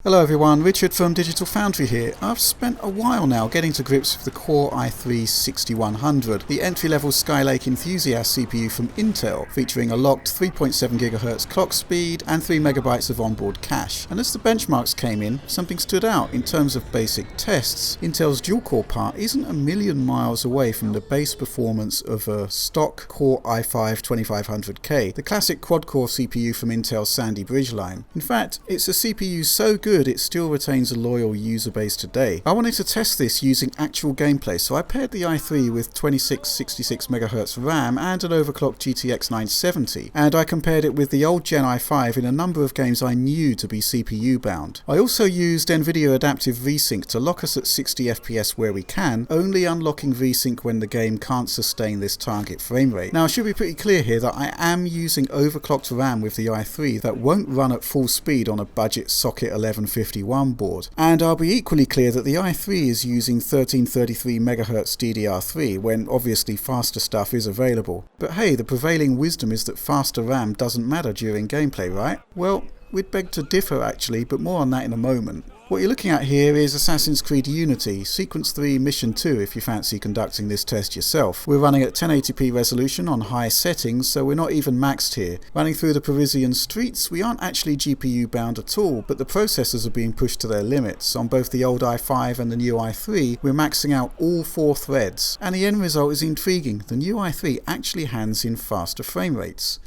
Hello everyone, Richard from Digital Foundry here. I've spent a while now getting to grips with the Core i3-6100, the entry-level Skylake enthusiast CPU from Intel, featuring a locked 3.7 GHz clock speed and 3 MB of onboard cache. And as the benchmarks came in, something stood out. In terms of basic tests, Intel's dual-core part isn't a million miles away from the base performance of a stock Core i5-2500K, the classic quad-core CPU from Intel's Sandy Bridge line. In fact, it's a CPU so good it still retains a loyal user base today. I wanted to test this using actual gameplay, so I paired the i3 with 2666 MHz RAM and an overclocked GTX 970, and I compared it with the old Gen i5 in a number of games I knew to be CPU bound. I also used Nvidia adaptive VSync to lock us at 60 FPS where we can, only unlocking VSync when the game can't sustain this target frame rate. Now, I should be pretty clear here that I am using overclocked RAM with the i3 that won't run at full speed on a budget socket 1151 board, and I'll be equally clear that the i3 is using 1333 MHz DDR3 when obviously faster stuff is available. But hey, the prevailing wisdom is that faster RAM doesn't matter during gameplay, right? Well, we'd beg to differ actually, but more on that in a moment. What you're looking at here is Assassin's Creed Unity, Sequence 3 Mission 2 if you fancy conducting this test yourself. We're running at 1080p resolution on high settings, so we're not even maxed here. Running through the Parisian streets, we aren't actually GPU bound at all, but the processors are being pushed to their limits. On both the old i5 and the new i3, we're maxing out all 4 threads, and the end result is intriguing. The new i3 actually hands in faster frame rates.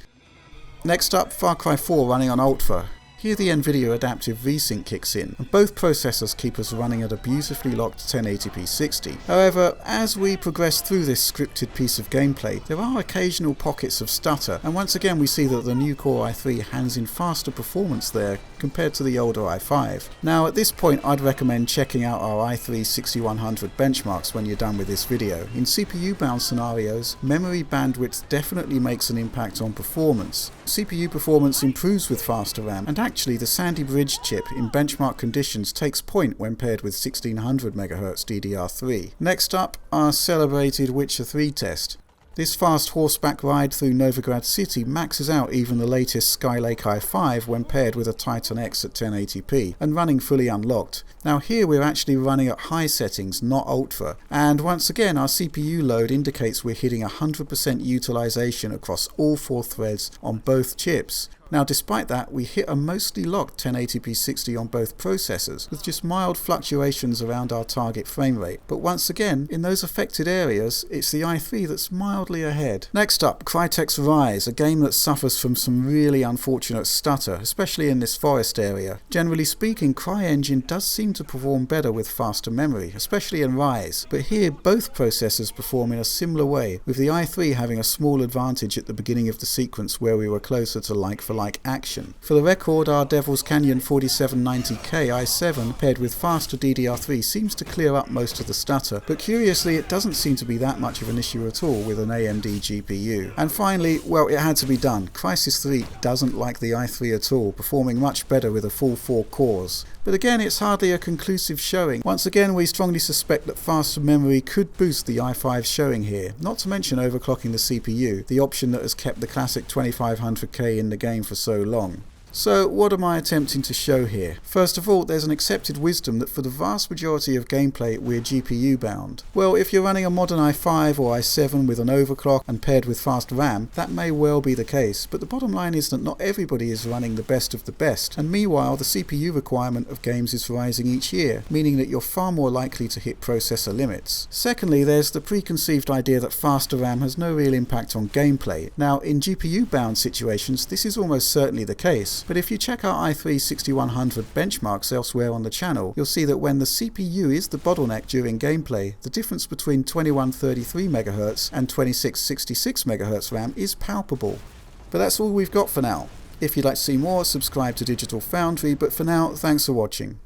Next up, Far Cry 4 running on Ultra. Here the Nvidia adaptive VSync kicks in, and both processors keep us running at a beautifully locked 1080p 60. However, as we progress through this scripted piece of gameplay, there are occasional pockets of stutter, and once again we see that the new Core i3 hands in faster performance there compared to the older i5. Now at this point I'd recommend checking out our i3-6100 benchmarks when you're done with this video. In CPU bound scenarios, memory bandwidth definitely makes an impact on performance. CPU performance improves with faster RAM, and actually the Sandy Bridge chip in benchmark conditions takes point when paired with 1600 MHz DDR3. Next up, our celebrated Witcher 3 test. This fast horseback ride through Novigrad City maxes out even the latest Skylake i5 when paired with a Titan X at 1080p and running fully unlocked. Now here we're actually running at high settings, not ultra, and once again our CPU load indicates we're hitting 100% utilization across all 4 threads on both chips. Now despite that, we hit a mostly locked 1080p 60 on both processors, with just mild fluctuations around our target frame rate. But once again, in those affected areas, it's the i3 that's mildly ahead. Next up, Crytek's Rise, a game that suffers from some really unfortunate stutter, especially in this forest area. Generally speaking, CryEngine does seem to perform better with faster memory, especially in Rise, but here both processors perform in a similar way, with the i3 having a small advantage at the beginning of the sequence where we were closer to like-for-like action. For the record, our Devil's Canyon 4790K i7 paired with faster DDR3 seems to clear up most of the stutter, but curiously it doesn't seem to be that much of an issue at all with an AMD GPU. And finally, well, it had to be done. Crysis 3 doesn't like the i3 at all, performing much better with a full 4 cores. But again, it's hardly a conclusive showing. Once again, we strongly suspect that faster memory could boost the i5 showing here, not to mention overclocking the CPU, the option that has kept the classic 2500K in the game for so long. So what am I attempting to show here? First of all, there's an accepted wisdom that for the vast majority of gameplay we're GPU bound. Well, if you're running a modern i5 or i7 with an overclock and paired with fast RAM, that may well be the case, but the bottom line is that not everybody is running the best of the best, and meanwhile the CPU requirement of games is rising each year, meaning that you're far more likely to hit processor limits. Secondly, there's the preconceived idea that faster RAM has no real impact on gameplay. Now, in GPU bound situations, this is almost certainly the case. But if you check our i3-6100 benchmarks elsewhere on the channel, you'll see that when the CPU is the bottleneck during gameplay, the difference between 2133 MHz and 2666 MHz RAM is palpable. But that's all we've got for now. If you'd like to see more, subscribe to Digital Foundry, but for now, thanks for watching.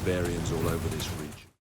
variants all over this region.